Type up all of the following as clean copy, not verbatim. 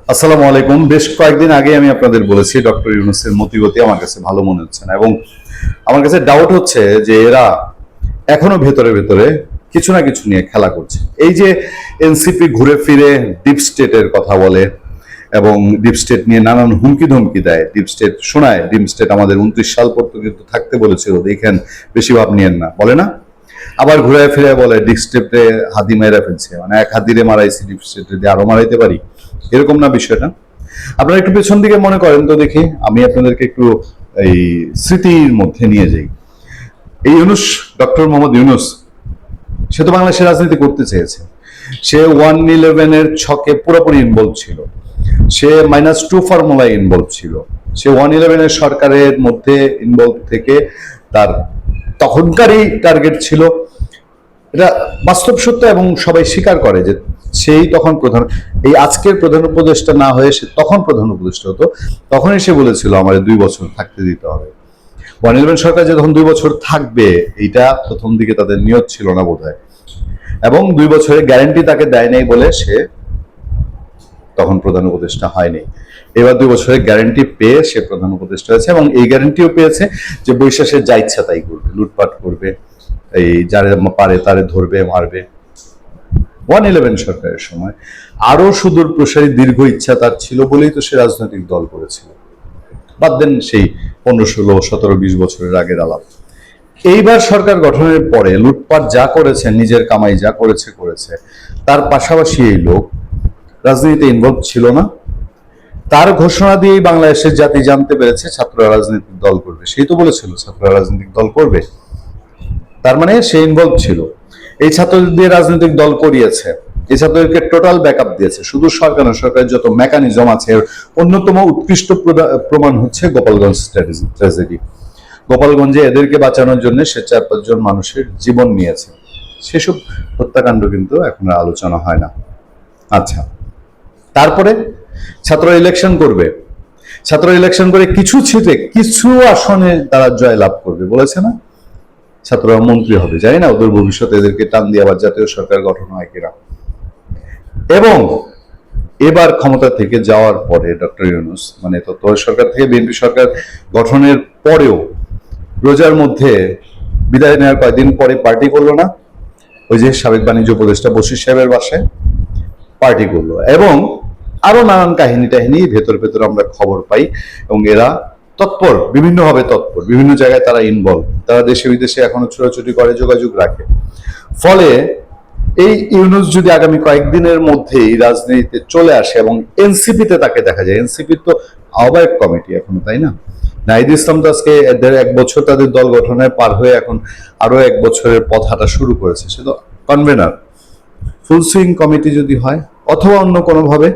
আসসালামু আলাইকুম। বেশ কয়েকদিন আগে আমি আপনাদের বলেছি ডক্টর ইউনূসের মতিগতি আমার কাছে ভালো মনে হচ্ছে না, এবং আমার কাছে ডাউট হচ্ছে যে এরা এখনো ভেতরে ভেতরে কিছু না কিছু নিয়ে খেলা করছে। এই যে এনসিপি ঘুরে ফিরে ডিপ স্টেটের কথা বলে এবং ডিপ স্টেট নিয়ে নানান হুমকি ধমকি দেয়, ডিপ স্টেট শোনায়, ডিপ স্টেট আমাদের 29 সাল পর্যন্ত থাকতে বলেছিল, দেখেন বেশি ভাব নিয়েন না, বলে না? আবার ঘুরে ফিরে বলে ডিপ স্টেটে হাতি মেরা ফেলছে, মানে এক হাতিরে মারাইছি, ডিপ স্টেটে দিয়ে আরো মারাইতে পারি, এরকম না বিষয়টা? আপনারা একটু পেছন দিকে মনে করেন তো দেখি, আমি আপনাদেরকে একটু এই স্মৃতির মধ্যে নিয়ে যাই। এই ইউনূস, ডক্টর মোহাম্মদ ইউনূস, সে তো বাংলাদেশের রাজনীতি করতে চেয়েছে। সে 111-এর ছকে পুরোপুরি ইনভলভ ছিল, সে -2 ফর্মুলায় ইনভলভ ছিল, সে 111-এর সরকারের মধ্যে ইনভলভ থেকে তার তখনকারই টার্গেট ছিল, এটা বাস্তব সত্য এবং সবাই স্বীকার করে যে সেই তখন প্রধান, এই আজকের প্রধান উপদেষ্টা না হয়ে সে তখন প্রধান উপদেষ্টা হতো, তখনই সে বলেছিল আমাদের 2 বছর থাকতে দিতে হবে। 111 সরকার যে তখন 2 বছর থাকবে, এইটা প্রথম দিকে তাদের নিয়ত ছিল না বোধহয়, এবং 2 বছরের গ্যারান্টি তাকে দেয় নাই বলে সে তখন প্রধান উপদেষ্টা হয়নি। এবার 2 বছরের গ্যারান্টি পেয়ে সে প্রধান উপদেষ্টা হয়েছে, এবং এই গ্যারান্টিও পেয়েছে যে বৈশাখে যা ইচ্ছা তাই করবে, লুটপাট করবে, এই যারে পারে তারে ধরবে, মারবে। 111 সরকারের সময় আরো সুদূর প্রসারী দীর্ঘ ইচ্ছা তার ছিল বলেই তো সে রাজনৈতিক দল করেছিল। বাদ দেন সেই 15, 16, 17, 20 বছরের আগের আলাপ। এইবার সরকার গঠনের পরে লুটপাট যা করেছে, নিজের কামাই যা করেছে করেছে, তার পাশাপাশি এই লোক রাজনীতিতে ইনভলভ ছিল না। তার ঘোষণা দিয়েই বাংলাদেশের জাতি জানতে পেরেছে ছাত্ররা রাজনৈতিক দল করবে। সেই তো বলেছিল ছাত্ররা রাজনৈতিক দল করবে, তার মানে সে ইনভলভ ছিল। এই ছাত্রদের দিয়ে রাজনৈতিক দল করিয়েছে, এই ছাত্রদেরকে টোটাল ব্যাকআপ দিয়েছে। শুধু সরকার না, সরকারের যত মেকানিজম আছে, অন্যতম উৎকৃষ্ট প্রমাণ হচ্ছে গোপালগঞ্জ ট্র্যাজেডি। গোপালগঞ্জে এদেরকে বাঁচানোর জন্য সে 4-5 জন মানুষের জীবন নিয়েছে। সেসব হত্যাকাণ্ড কিন্তু এখন আর আলোচনা হয় না। আচ্ছা, তারপরে ছাত্র ইলেকশন করবে, ছাত্র ইলেকশন করে কিছু ছিটে কিছু আসনে তারা জয় লাভ করবে বলেছে না? ছাত্ররা মন্ত্রী হবে, জানি না ওদের ভবিষ্যতে এদেরকে টান দিয়ে আবার জাতীয় সরকার গঠন হয় কিনা। এবং এবার ক্ষমতা থেকে যাওয়ার পরে ডক্টর ইউনূস, মানে তত্ত্বাবধায়ক সরকার থেকে বিএনপি সরকার গঠনের পরেও রোজার মধ্যে বিদায় নেওয়ার কয়েকদিন পরে পার্টি করলো না? ওই যে সাবেক বাণিজ্য উপদেষ্টা বশির সাহেবের বাসায় পার্টি করলো, এবং আরো নানান কাহিনী টাহিনী ভেতর ভেতর আমরা খবর পাই, এবং এরা তৎপর, বিভিন্নভাবে তৎপর, বিভিন্ন জায়গায় তারা ইনভলভ, তারা দেশে বিদেশে এখনো ছোটাছুটি করে, যোগাযোগ রাখে। ফলে এই ইউনূস যদি আগামী কয়েকদিনের মধ্যেই রাজনীতিতে চলে আসে এবং এনসিপিতে তাকে দেখা যায়, এনসিপির তো আহ্বায়ক কমিটি এখনো, তাই না? নাহিদ ইসলাম তো আজকে 1.5 বছর তাদের দল গঠনের পার হয়ে এখন আরো 1 বছরের পথ হাঁটা শুরু করেছে, সে তো কনভেনার। ফুল সুইং কমিটি যদি হয়, অথবা অন্য কোনোভাবে,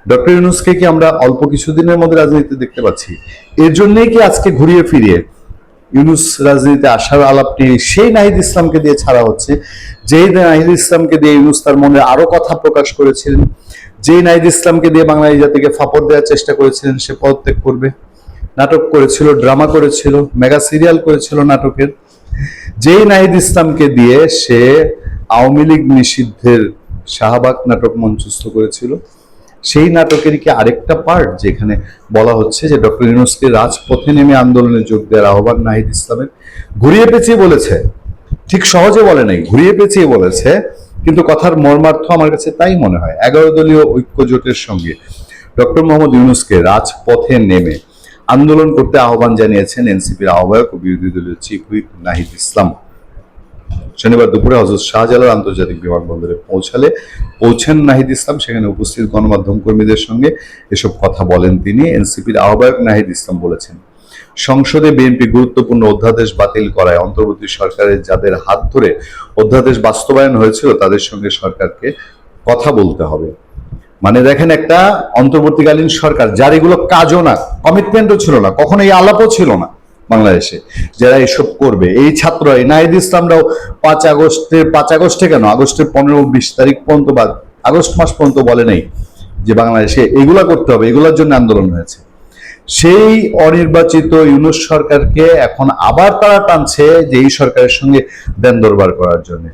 ডক্টর ইউনূসকে কি আমরা অল্প কিছুদিনের মধ্যে রাজনীতিতে দেখতে পাচ্ছি? এর জন্যই কি আজকে ঘুরিয়ে ফিরিয়ে ইউনূস রাজনীতিতে আসার আলাপটি সেই নাহিদ ইসলামকে দিয়ে ছাড়া হচ্ছে, যেই নাহিদ ইসলামকে দিয়ে ইউনূস তার মনে আরো কথা প্রকাশ করেছিলেন, যেই নাহিদ ইসলামকে দিয়ে বাংলাদেশ জাতিকে ফাপড় দেওয়ার চেষ্টা করেছিলেন সে পদত্যাগ করবে, নাটক করেছিল, ড্রামা করেছিল, মেগা সিরিয়াল করেছিল নাটকের, যেই নাহিদ ইসলামকে দিয়ে সে আওয়ামী লীগ নিষিদ্ধের শাহবাগ নাটক মঞ্চস্থ করেছিল, সেই নাটকের কি আরেকটা পার্ট যেখানে বলা হচ্ছে যে ডক্টর ইউনূসকে রাজপথে নেমে আন্দোলনে যোগ দেওয়ার আহ্বান নাহিদ ইসলামের? ঘুরিয়ে পেঁচিয়ে বলেছে, ঠিক সহজে বলে নাই, ঘুরিয়ে পেঁচিয়ে বলেছে, কিন্তু কথার মর্মার্থ আমার কাছে তাই মনে হয়। 11 দলীয় ঐক্য জোটের সঙ্গে ডক্টর মোহাম্মদ ইউনূসকে রাজপথে নেমে আন্দোলন করতে আহ্বান জানিয়েছেন এনসিপির আহ্বায়ক ও বিরোধী দলীয় চিফ হুইপ নাহিদ ইসলাম। শনিবার দুপুরে হযরত শাহজালাল আন্তর্জাতিক বিমানবন্দরে পৌঁছেন নাহিদ ইসলাম। সেখানে উপস্থিত গণমাধ্যম কর্মীদের সঙ্গে এসব কথা বলেন তিনি। এনসিপির আহ্বায়ক নাহিদ ইসলাম বলেছেন, সংসদে বিএনপি গুরুত্বপূর্ণ অধ্যাদেশ বাতিল করায় অন্তর্বর্তী সরকারের যাদের হাত ধরে অধ্যাদেশ বাস্তবায়ন হয়েছিল তাদের সঙ্গে সরকারকে কথা বলতে হবে। মানে দেখেন, একটা অন্তর্বর্তীকালীন সরকার যার এগুলো কাজও না, কমিটমেন্টও ছিল না, কখনো এই আলাপও ছিল না বাংলাদেশে, যারা এসব করবে, এই ছাত্র, এই নাহিদ ইসলামরাও 5 আগস্টে কেন, আগস্টের 15-20 তারিখ পর্যন্ত বা আগস্ট মাস পর্যন্ত বলে নেই যে বাংলাদেশে এগুলা করতে হবে, এগুলোর জন্য আন্দোলন হয়েছে। সেই অনির্বাচিত ইউনূস সরকারকে এখন আবার তারা টানছে যে এই সরকারের সঙ্গে দেন দরবার করার জন্য।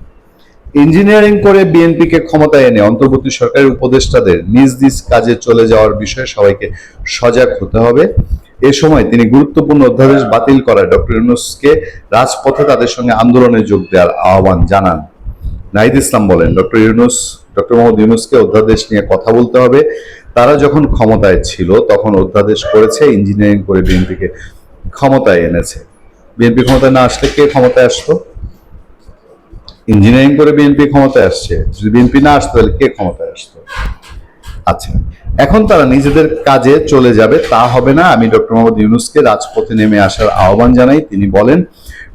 ইঞ্জিনিয়ারিং করে বিএনপিকে ক্ষমতায় এনে অন্তর্বর্তী সরকারের উপদেষ্টাদের নিজ নিজ কাজে চলে যাওয়ার বিষয়ে সবাইকে সজাগ হতে হবে। এ সময় তিনি গুরুত্বপূর্ণ অধ্যাদেশ বাতিল করায় ডক্টর ইউনূসকে রাজপথে তাদের সঙ্গে আন্দোলনে যোগ দেওয়ার আহ্বান জানান। নাহিদ ইসলাম বলেন, ডক্টর মোহাম্মদ ইউনূসকে অধ্যাদেশ নিয়ে কথা বলতে হবে। তারা যখন ক্ষমতায় ছিল তখন অধ্যাদেশ করেছে, ইঞ্জিনিয়ারিং করে বিএনপিকে ক্ষমতায় এনেছে। বিএনপি ক্ষমতায় না আসলে কে ক্ষমতায় আসতো? ইঞ্জিনিয়ারিং করে বিএনপি ক্ষমতায় আসছে, যদি বিএনপি না আসতো তাহলে কে ক্ষমতায় আসতো? আচ্ছা, এখন তারা নিজেদের কাজে চলে যাবে, তা হবে না। আমি ডক্টর মোহাম্মদ ইউনূসকে রাজপথে নেমে আসার আহ্বান জানাই। তিনি বলেন,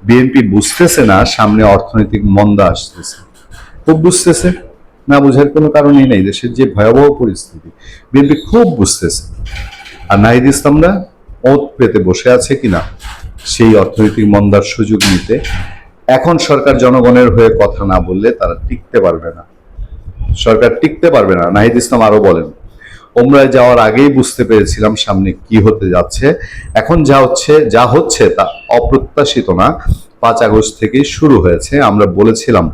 বিএনপি বুঝতেছে না সামনে অর্থনৈতিক মন্দা আসতেছে। খুব বুঝতেছে, না বুঝার কোনো কারণই নেই। দেশের যে ভয়াবহ পরিস্থিতি বিএনপি খুব বুঝতেছে। আর নাহিদ ইসলামরা ওত পেতে বসে আছে কিনা সেই অর্থনৈতিক মন্দার সুযোগ নিতে। এখন সরকার জনগণের হয়ে কথা না বললে তারা টিকতে পারবে না, সরকার টিকতে পারবে না। নাহিদ ইসলাম আরো বলেন, ওমরায় যাওয়ার আগেই বুঝতে পেরেছিলাম সামনে কি হতে যাচ্ছে। এখন যা হচ্ছে তা অপ্রত্যাশিত না, 5 আগস্ট থেকেই শুরু হয়েছে। আমরা বলেছিলাম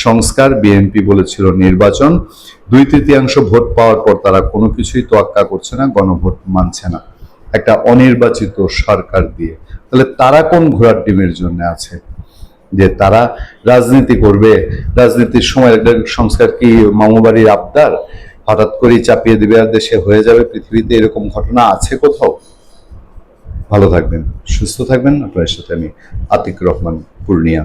সংস্কার, বিএনপি বলেছিল নির্বাচন। 2/3 ভোট পাওয়ার পর তারা কোনো কিছুই তোয়াক্কা করছে না, গণভোট মানছে না একটা অনির্বাচিত সরকার দিয়ে। তাহলে তারা কোন ঘোড়ার ডিমের জন্য আছে যে তারা রাজনীতি করবে? রাজনীতির সময় একটা সংস্কার কি মামুবাড়ির আবদার? হঠাৎ করেই চাপিয়ে দিবে আর দেশে হয়ে যাবে? পৃথিবীতে এরকম ঘটনা আছে কোথাও? ভালো থাকবেন, সুস্থ থাকবেন। আপনার সাথে আমি আতিক রহমান, পূর্ণিয়া।